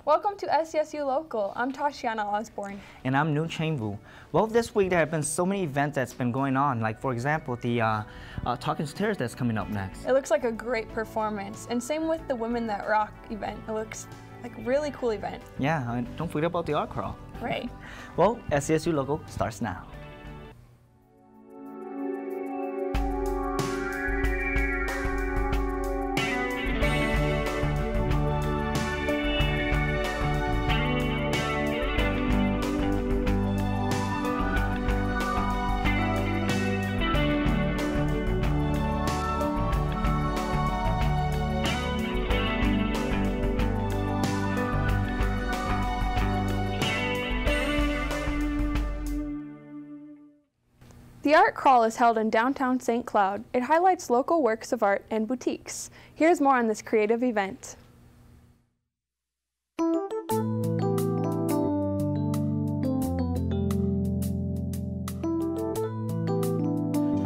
Welcome to SCSU Local. I'm Tashiana Osborne. And I'm New Chengvu. Well, this week there have been so many events that's been going on. Like, for example, the Talking Stairs that's coming up next. It looks like a great performance. And same with the Women That Rock event. It looks like a really cool event. Yeah, and don't forget about the art crawl. Right. Well, SCSU Local starts now. The Art Crawl is held in downtown St. Cloud. It highlights local works of art and boutiques. Here's more on this creative event.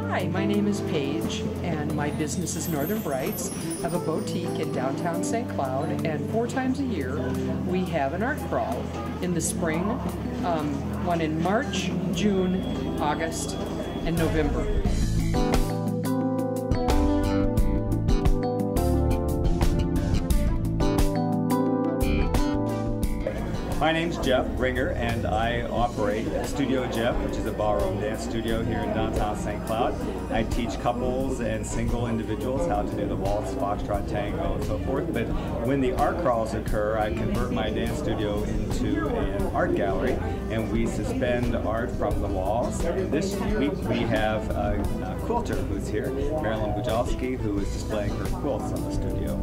Hi, my name is Paige, and my business is Northern Brights. I have a boutique in downtown St. Cloud, and 4 times a year we have an art crawl. In the spring, one in March, June, August, and November. My name's Jeff Ringer, and I operate Studio Jeff, which is a ballroom dance studio here in downtown St. Cloud. I teach couples and single individuals how to do the waltz, foxtrot, tango, and so forth. But when the art crawls occur, I convert my dance studio into an art gallery, and we suspend art from the walls. This week we have a quilter who's here, Marilyn Bujalski, who is displaying her quilts on the studio.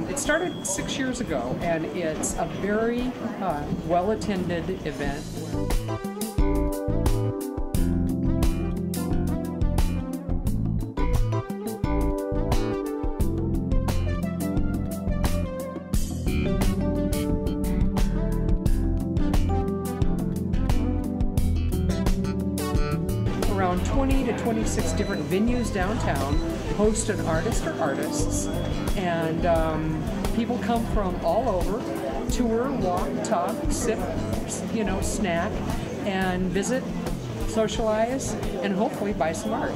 It started 6 years ago, and it's a very well-attended event. Around 20 to 26 different venues downtown host an artist or artists, and people come from all over, tour, walk, talk, sip, snack, and visit, socialize, and hopefully buy some art.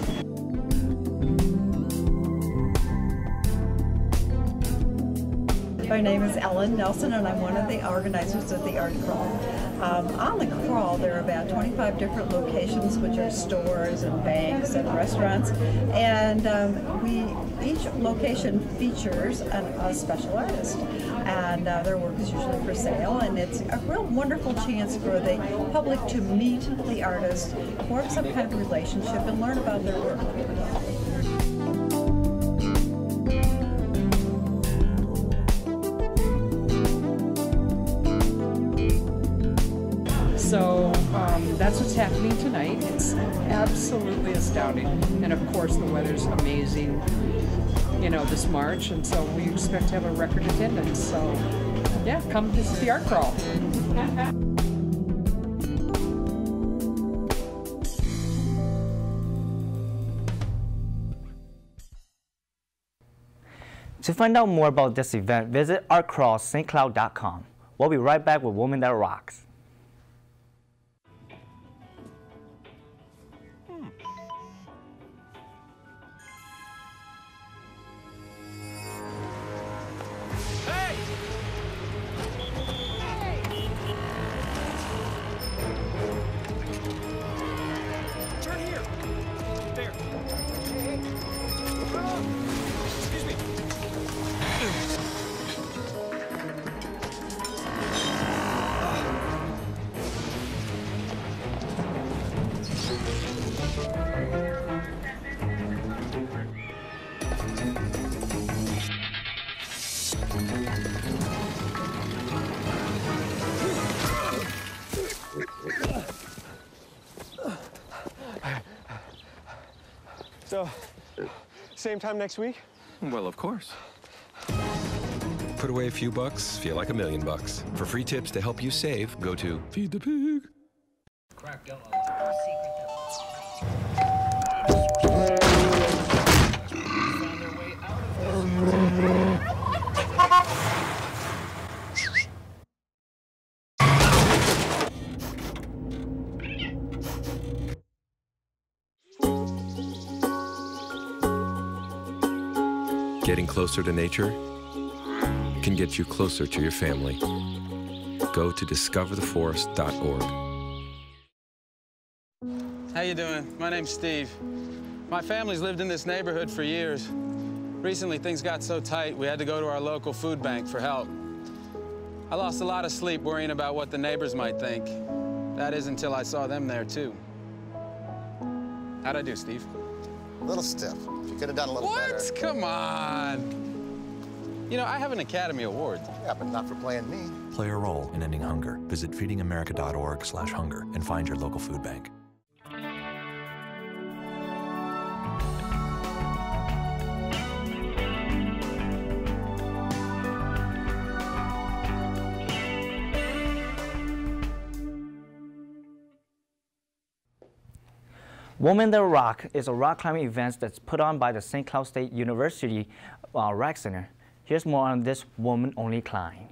My name is Ellen Nelson, and I'm one of the organizers of the Art Crawl. On the crawl, there are about 25 different locations, which are stores and banks and restaurants, and each location features a special artist, and their work is usually for sale, and it's a real wonderful chance for the public to meet the artist, form some kind of relationship, and learn about their work. So that's what's happening tonight. It's absolutely astounding. And of course the weather's amazing, this March, and so we expect to have a record attendance. So yeah, come to the art crawl. To find out more about this event, visit artcrawlstcloud.com. We'll be right back with Woman That Rocks. So, same time next week? Well, of course. Put away a few bucks, feel like $1 million. For free tips to help you save, go to Feed the Pig. Getting closer to nature can get you closer to your family. Go to discovertheforest.org. How you doing? My name's Steve. My family's lived in this neighborhood for years. Recently, things got so tight, we had to go to our local food bank for help. I lost a lot of sleep worrying about what the neighbors might think. That is until I saw them there, too. How'd I do, Steve? A little stiff. You could have done a little better. What? Come on. You know, I have an Academy Award. Yeah, but not for playing me. Play a role in ending hunger. Visit feedingamerica.org/hunger and find your local food bank. Women That Rock is a rock climbing event that's put on by the St. Cloud State University Rec Center. Here's more on this woman-only climb.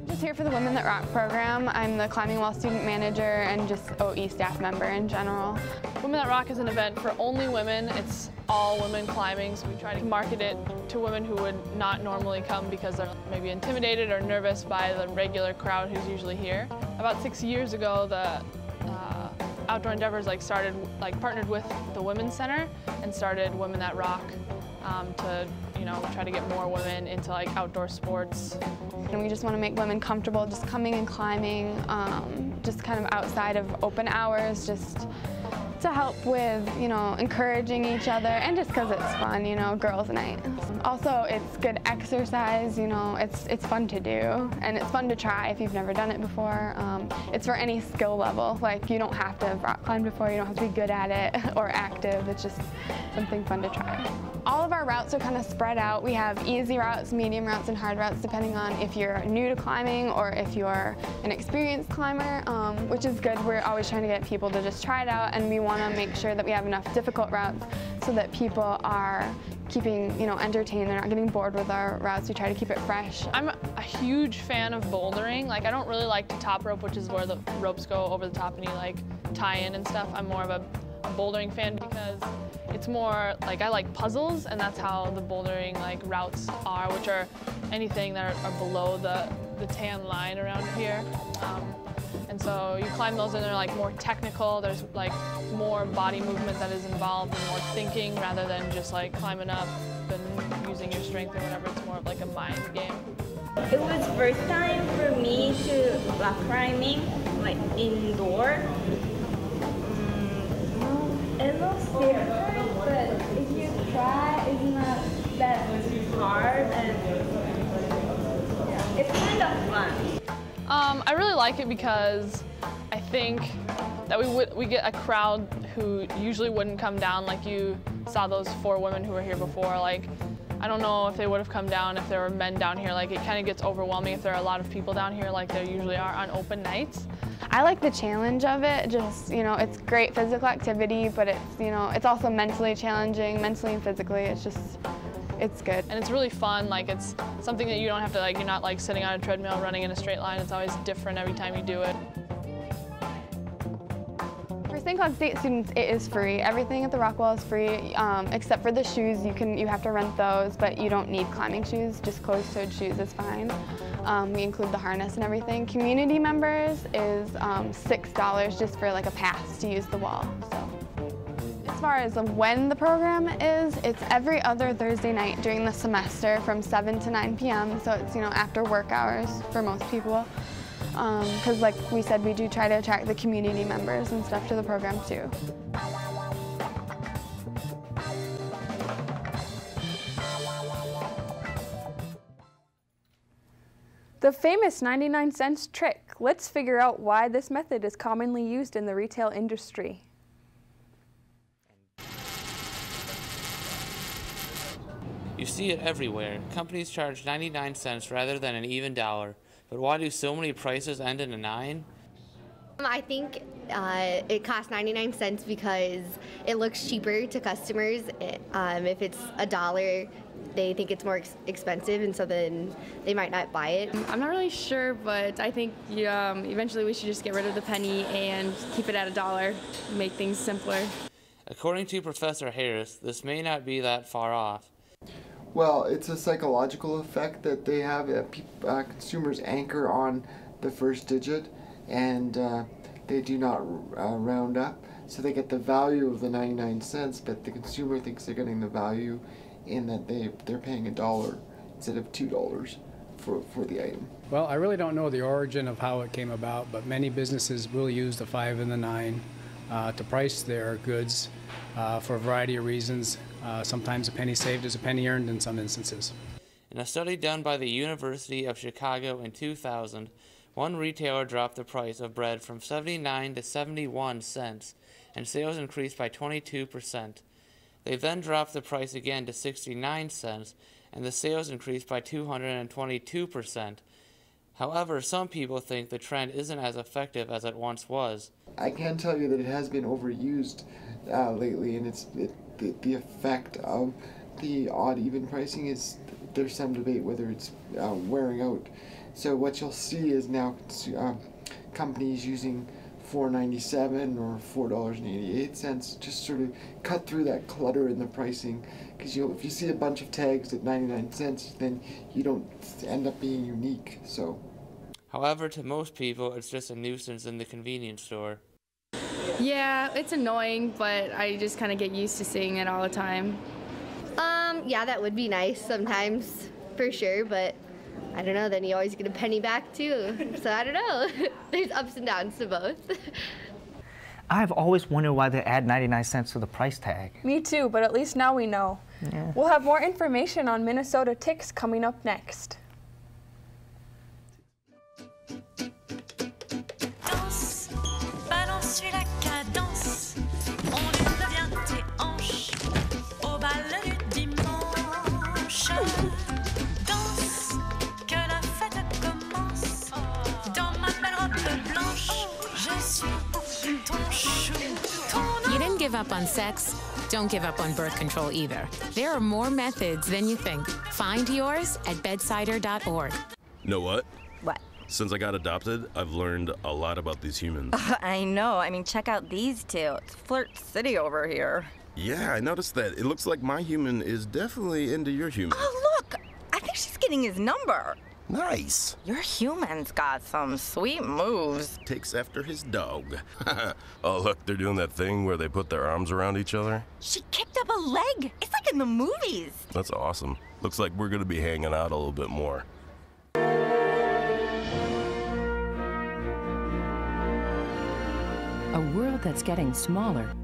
Just here for the Women That Rock program. I'm the Climbing Wall student manager and just OE staff member in general. Women That Rock is an event for only women. It's all women climbing, so we try to market it to women who would not normally come because they're maybe intimidated or nervous by the regular crowd who's usually here. About 6 years ago, the Outdoor Endeavors partnered with the Women's Center and started Women That Rock to try to get more women into outdoor sports. And we just want to make women comfortable just coming and climbing, just kind of outside of open hours, just to help with, encouraging each other, and just because it's fun, girls' night. Also, it's good exercise, it's fun to do, and it's fun to try if you've never done it before. It's for any skill level, you don't have to have rock climbed before, you don't have to be good at it or active, it's just something fun to try. All of our routes are kind of spread out. We have easy routes, medium routes, and hard routes depending on if you're new to climbing or if you're an experienced climber, which is good. We're always trying to get people to just try it out, and we want to make sure that we have enough difficult routes so that people are keeping, entertained. They're not getting bored with our routes. We try to keep it fresh. I'm a huge fan of bouldering. I don't really like to top rope, which is where the ropes go over the top and you tie in and stuff. I'm more of a bouldering fan because it's more I like puzzles, and that's how the bouldering routes are, which are anything that are below the tan line around here. And so you climb those and they're more technical. There's more body movement that is involved and more thinking rather than just climbing up and using your strength or whatever. It's more of a mind game. It was first time for me to rock climbing indoor. It looks different, but if you try, it's not that hard, and it's kind of fun. I really like it because I think that we get a crowd who usually wouldn't come down. You saw those 4 women who were here before. I don't know if they would have come down if there were men down here. It kind of gets overwhelming if there are a lot of people down here like there usually are on open nights. I like the challenge of it. Just, it's great physical activity, but it's, it's also mentally challenging, mentally and physically. It's good. And it's really fun. It's something that you don't have to, you're not sitting on a treadmill running in a straight line. It's always different every time you do it. For St. Cloud State students, it is free. Everything at the rock wall is free, except for the shoes. You have to rent those, but you don't need climbing shoes. Just closed-toed shoes is fine. We include the harness and everything. Community members is $6 just for a pass to use the wall. So. As far as when the program is, it's every other Thursday night during the semester from 7 to 9 p.m. So it's after work hours for most people. Because like we said, we do try to attract the community members and stuff to the program too. The famous 99 cents trick. Let's figure out why this method is commonly used in the retail industry. You see it everywhere. Companies charge 99 cents rather than an even dollar. But why do so many prices end in a 9? I think it costs 99 cents because it looks cheaper to customers. If it's $1, they think it's more expensive, and so then they might not buy it. I'm not really sure, but I think eventually we should just get rid of the penny and keep it at $1, make things simpler. According to Professor Harris, this may not be that far off. Well, it's a psychological effect that they have. Consumers anchor on the first digit, and they do not round up. So they get the value of the 99 cents, but the consumer thinks they're getting the value in that they're paying $1 instead of $2 for the item. Well, I really don't know the origin of how it came about, but many businesses will use the 5 and the 9 to price their goods for a variety of reasons. Sometimes a penny saved is a penny earned in some instances. In a study done by the University of Chicago in 2000, one retailer dropped the price of bread from 79 to 71 cents, and sales increased by 22%. They then dropped the price again to 69 cents, and the sales increased by 222%. However, some people think the trend isn't as effective as it once was. I can tell you that it has been overused lately, and the effect of the odd even pricing is there's some debate whether it's wearing out. So what you'll see is now companies using $4.97 or $4.88, just sort of cut through that clutter in the pricing. Because if you see a bunch of tags at 99 cents, then you don't end up being unique. So, however, to most people, it's just a nuisance in the convenience store. Yeah, it's annoying, but I just kind of get used to seeing it all the time. Yeah, that would be nice sometimes, for sure, but I don't know, then you always get a penny back too. So I don't know. There's ups and downs to both. I've always wondered why they add 99 cents to the price tag. Me too, but at least now we know. Yeah. We'll have more information on Minnesota ticks coming up next. Danse, balance la cadence, on devient tes hanches au bal du dimanche. Danse, que la fête commence, dans ma belle robe blanche, je suis ton chou. You didn't give up on sex, don't give up on birth control either. There are more methods than you think. Find yours at bedsider.org. Know what? What? Since I got adopted, I've learned a lot about these humans. I know. I mean, check out these two. It's Flirt City over here. Yeah, I noticed that. It looks like my human is definitely into your human. Oh, look! I think she's getting his number. Nice. Your human's got some sweet moves. Takes after his dog. Oh, look, they're doing that thing where they put their arms around each other. She kicked up a leg. It's like in the movies. That's awesome. Looks like we're going to be hanging out a little bit more. A world that's getting smaller.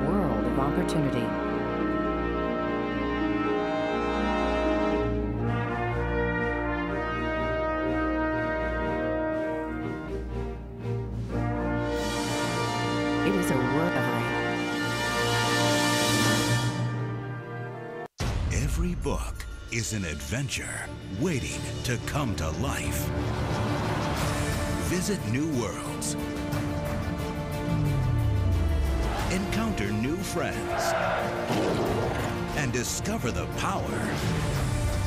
World of opportunity. It is a world of Every book is an adventure waiting to come to life. Visit new worlds. Encounter new friends. And discover the power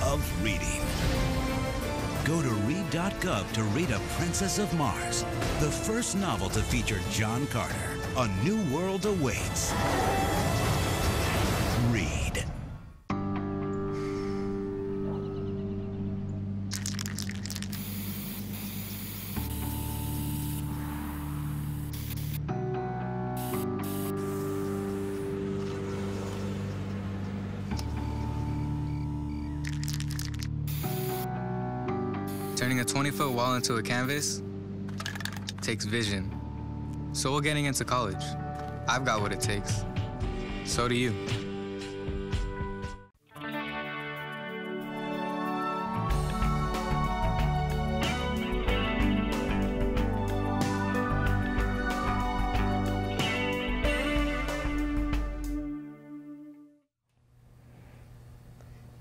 of reading. Go to read.gov to read A Princess of Mars, the first novel to feature John Carter. A new world awaits. Read. Turning a 20-foot wall into a canvas takes vision. So will getting into college. I've got what it takes. So do you.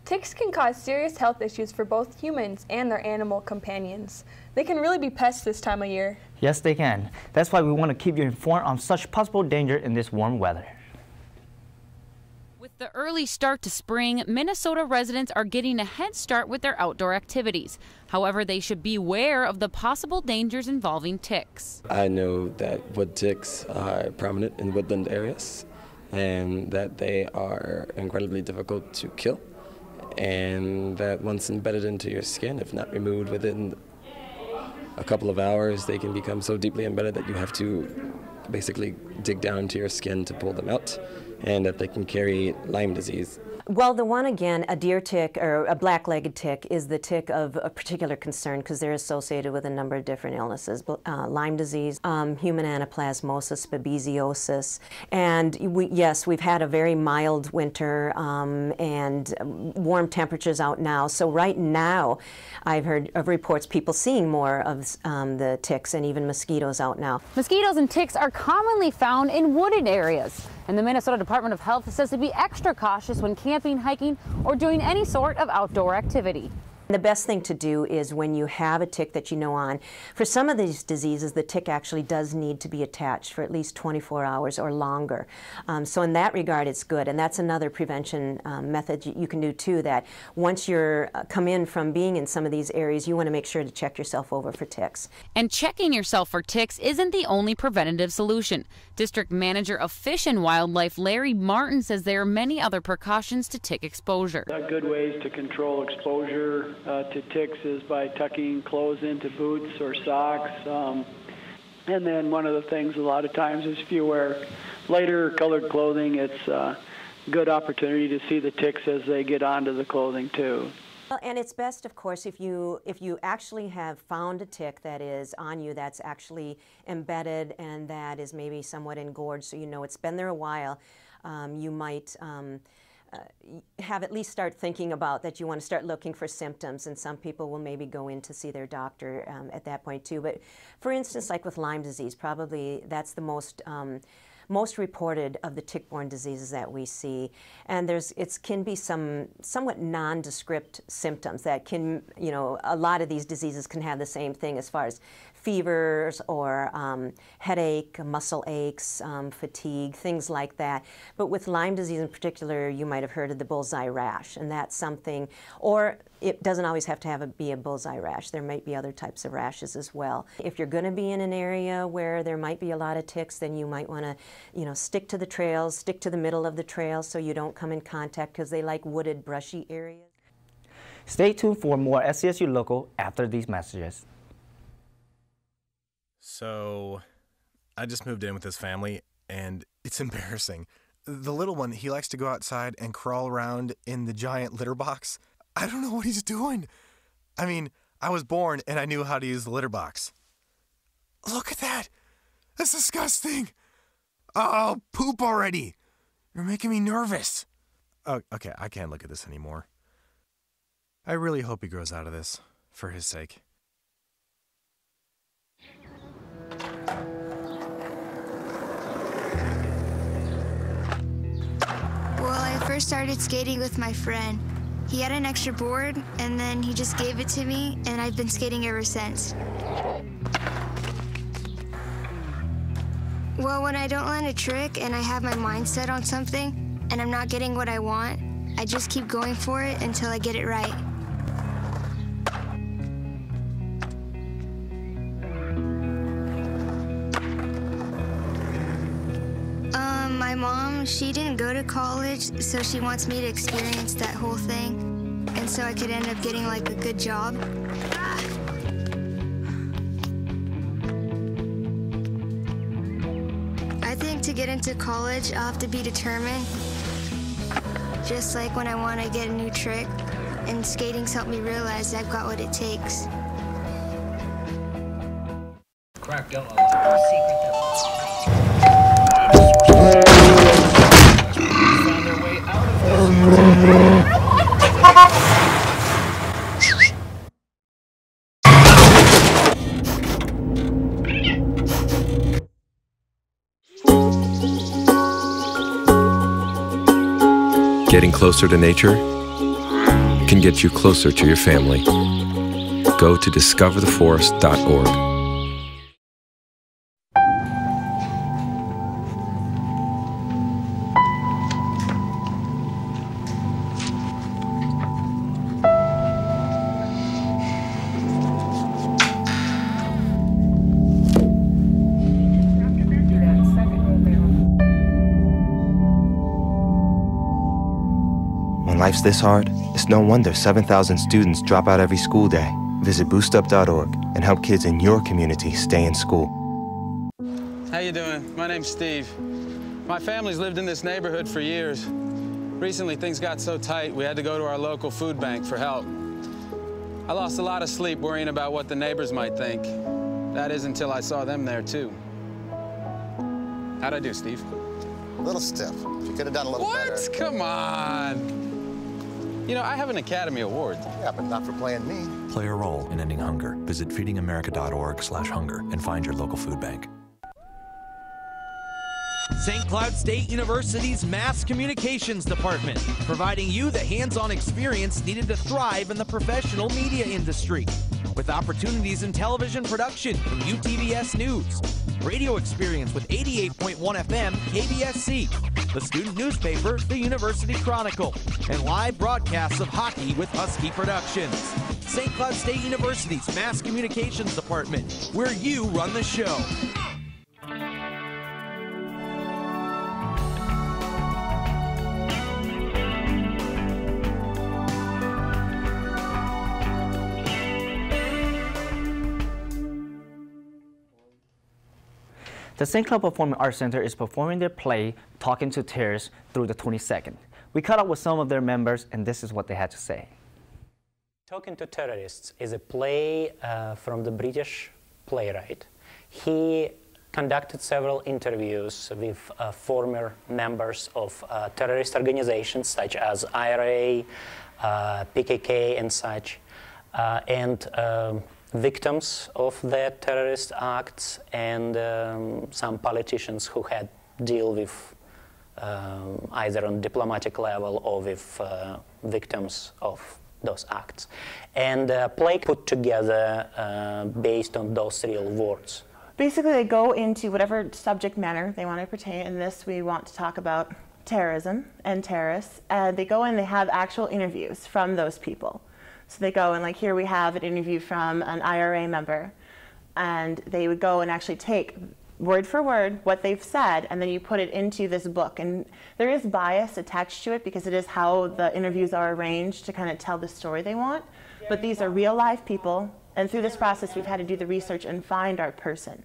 Ticks can cause serious health issues for both humans and their animal companions. They can really be pests this time of year. Yes, they can. That's why we want to keep you informed on such possible danger in this warm weather. With the early start to spring, Minnesota residents are getting a head start with their outdoor activities. However, they should beware of the possible dangers involving ticks. I know that wood ticks are prominent in woodland areas and that they are incredibly difficult to kill, and that once embedded into your skin, if not removed within a couple of hours, they can become so deeply embedded that you have to basically dig down into your skin to pull them out, and that they can carry Lyme disease. Well, the one again, a deer tick or a black-legged tick, is the tick of a particular concern because they're associated with a number of different illnesses. Lyme disease, human anaplasmosis, babesiosis, and we've had a very mild winter and warm temperatures out now. So right now, I've heard of reports people seeing more of the ticks and even mosquitoes out now. Mosquitoes and ticks are commonly found in wooded areas, and the Minnesota Department of Health says to be extra cautious when camping, hiking, or doing any sort of outdoor activity. The best thing to do is when you have a tick that you know on. For some of these diseases, the tick actually does need to be attached for at least 24 hours or longer. So in that regard, it's good. And that's another prevention method you can do too, that once you're come in from being in some of these areas, you want to make sure to check yourself over for ticks. And checking yourself for ticks isn't the only preventative solution. District Manager of Fish and Wildlife, Larry Martin, says there are many other precautions to tick exposure. Good ways to control exposure to ticks is by tucking clothes into boots or socks. And then one of the things a lot of times is if you wear lighter colored clothing, it's a good opportunity to see the ticks as they get onto the clothing too. Well, and it's best, of course, if you actually have found a tick that is on you that's actually embedded and that is maybe somewhat engorged, so you know it's been there a while, you might have at least start thinking about that you want to start looking for symptoms, and some people will maybe go in to see their doctor at that point too. But for instance, like with Lyme disease, probably that's the most reported of the tick-borne diseases that we see, and it can be somewhat nondescript symptoms that can, a lot of these diseases can have the same thing as far as fevers or headache, muscle aches, fatigue, things like that. But with Lyme disease in particular, you might have heard of the bullseye rash, and that's something, or it doesn't always have to be a bullseye rash. There might be other types of rashes as well. If you're going to be in an area where there might be a lot of ticks, then you might want to, stick to the trails, stick to the middle of the trail so you don't come in contact, because they like wooded, brushy areas. Stay tuned for more SCSU Local after these messages. So, I just moved in with his family, and it's embarrassing. The little one, he likes to go outside and crawl around in the giant litter box. I don't know what he's doing. I mean, I was born and I knew how to use the litter box. Look at that. That's disgusting. Oh, poop already. You're making me nervous. Oh, okay, I can't look at this anymore. I really hope he grows out of this, for his sake. Well, I first started skating with my friend. He had an extra board, and then he just gave it to me, and I've been skating ever since. Well, when I don't land a trick and I have my mind set on something, and I'm not getting what I want, I just keep going for it until I get it right. My mom, she didn't go to college, so she wants me to experience that whole thing, and so I could end up getting like a good job. I think to get into college, I'll have to be determined, just like when I want to get a new trick, and skating's helped me realize I've got what it takes. Crack don't allow secret Getting closer to nature can get you closer to your family. Go to discovertheforest.org. When life's this hard, it's no wonder 7,000 students drop out every school day. Visit boostup.org and help kids in your community stay in school. How you doing? My name's Steve. My family's lived in this neighborhood for years. Recently, things got so tight, we had to go to our local food bank for help. I lost a lot of sleep worrying about what the neighbors might think. That is until I saw them there, too. How'd I do, Steve? A little stiff. You could have done a little better. What? Come on. You know, I have an Academy Award. Yeah, but not for playing me. Play a role in ending hunger. Visit feedingamerica.org/hunger and find your local food bank. St. Cloud State University's Mass Communications Department, providing you the hands-on experience needed to thrive in the professional media industry. With opportunities in television production from UTVS News, radio experience with 88.1 FM KBSC, the student newspaper, the University Chronicle, and live broadcasts of hockey with Husky Productions. St. Cloud State University's Mass Communications Department, where you run the show. The St. Cloud Performing Arts Center is performing their play, Talking to Terrorists, through the 22nd. We caught up with some of their members, and this is what they had to say. Talking to Terrorists is a play from the British playwright. He conducted several interviews with former members of terrorist organizations such as IRA, PKK, and such, and victims of the terrorist acts, and some politicians who had deal with either on diplomatic level or with victims of those acts. And play put together based on those real words. Basically, they go into whatever subject matter they want to pertain. In this, we want to talk about terrorism and terrorists. And they go in, they have actual interviews from those people. So they go and, like, here we have an interview from an IRA member, and they would go and actually take word for word what they've said, and then you put it into this book. And there is bias attached to it because it is how the interviews are arranged to kind of tell the story they want. But these are real life people, and through this process we've had to do the research and find our person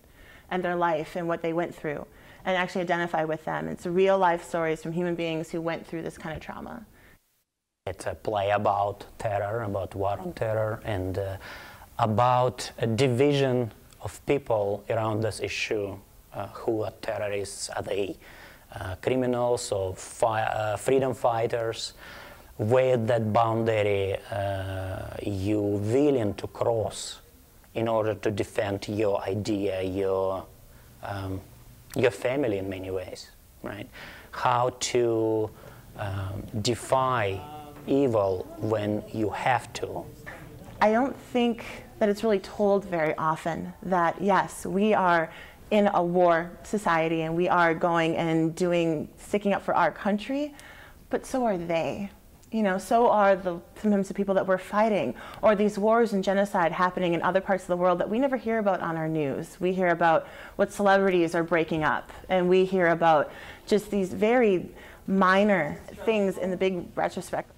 and their life and what they went through and actually identify with them. It's real life stories from human beings who went through this kind of trauma. It's a play about terror, about war on terror, and about a division of people around this issue. Who are terrorists? Are they criminals or freedom fighters? Where that boundary you willing to cross in order to defend your idea, your family in many ways, right? How to defy evil when you have to. I don't think that it's really told very often that, yes, we are in a war society and we are going and sticking up for our country, but so are they. You know, so are sometimes the people that we're fighting, or these wars and genocide happening in other parts of the world that we never hear about on our news. We hear about what celebrities are breaking up, and we hear about just these very minor things in the big retrospect.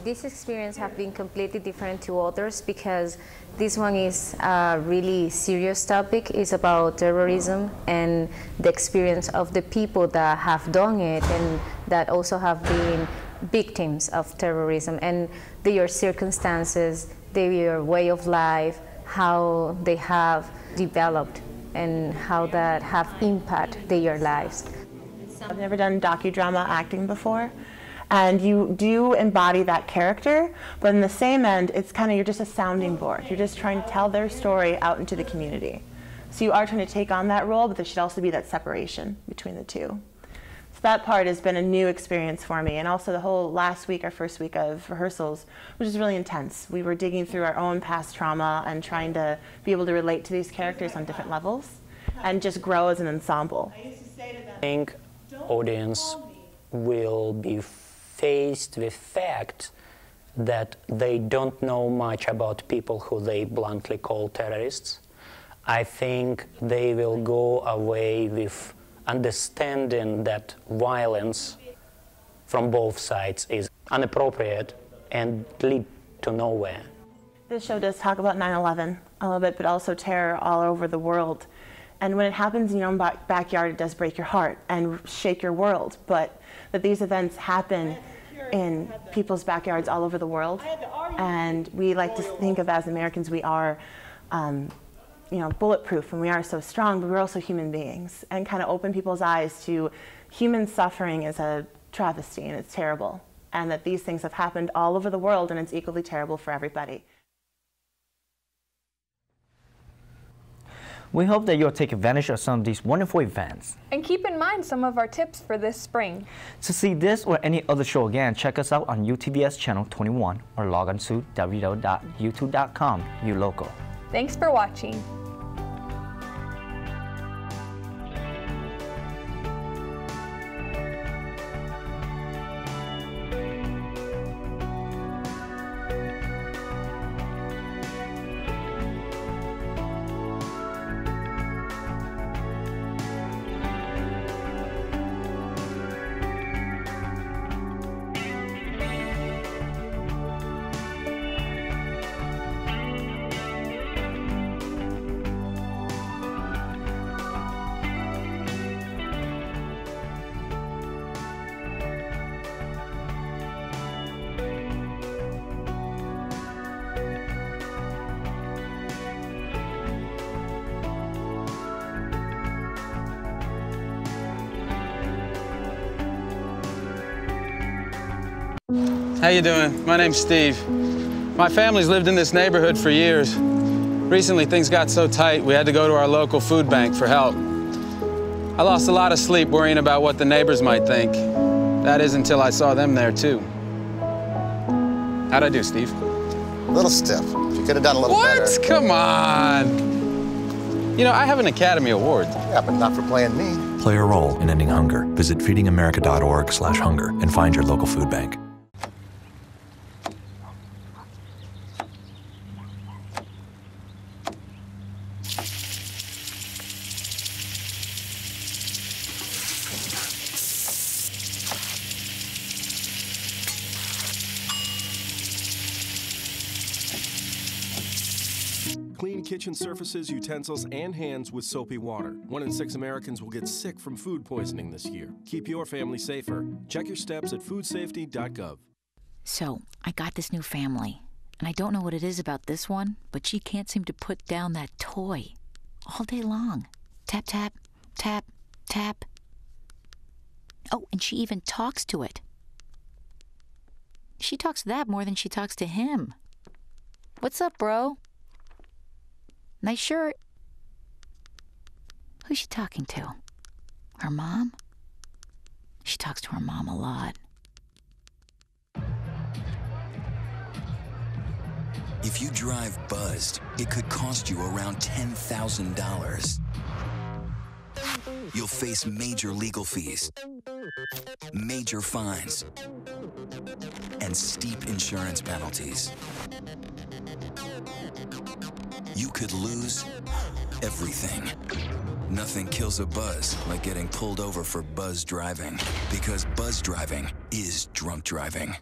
This experience has been completely different to others because this one is a really serious topic. It's about terrorism and the experience of the people that have done it and that also have been victims of terrorism, and their circumstances, their way of life, how they have developed and how that have impacted their lives. I've never done docudrama acting before. And you do embody that character, but in the same end, it's kind of, you're just a sounding board. You're just trying to tell their story out into the community. So you are trying to take on that role, but there should also be that separation between the two. So that part has been a new experience for me. And also the whole last week, our first week of rehearsals, which is really intense. We were digging through our own past trauma and trying to be able to relate to these characters on different levels and just grow as an ensemble. I think audience will be faced with fact that they don't know much about people who they bluntly call terrorists. I think they will go away with understanding that violence from both sides is inappropriate and lead to nowhere. This show does talk about 9/11 a little bit, but also terror all over the world. And when it happens in your own backyard, it does break your heart and shake your world. But that these events happen in people's backyards all over the world. And we like to think of, as Americans, we are bulletproof and we are so strong, but we're also human beings, and kind of open people's eyes to human suffering is a travesty and it's terrible. And that these things have happened all over the world and it's equally terrible for everybody. We hope that you'll take advantage of some of these wonderful events. And keep in mind some of our tips for this spring. To see this or any other show again, check us out on UTVS Channel 21 or log on to www.youtube.com/ulocal. Thanks for watching. How you doing? My name's Steve. My family's lived in this neighborhood for years. Recently, things got so tight, we had to go to our local food bank for help. I lost a lot of sleep worrying about what the neighbors might think. That is until I saw them there, too. How'd I do, Steve? A little stiff. You could have done a little better. What? Come on. You know, I have an Academy Award. Yeah, but not for playing me. Play a role in ending hunger. Visit feedingamerica.org/hunger and find your local food bank. Clean kitchen surfaces, utensils, and hands with soapy water. 1 in 6 Americans will get sick from food poisoning this year. Keep your family safer. Check your steps at foodsafety.gov. So, I got this new family, and I don't know what it is about this one, but she can't seem to put down that toy all day long. Tap, tap, tap, tap. Oh, and she even talks to it. She talks to that more than she talks to him. What's up, bro? Nice shirt. Who's she talking to? Her mom? She talks to her mom a lot. If you drive buzzed, it could cost you around $10,000. You'll face major legal fees, major fines, and steep insurance penalties. You could lose everything. Nothing kills a buzz like getting pulled over for buzz driving, because buzz driving is drunk driving.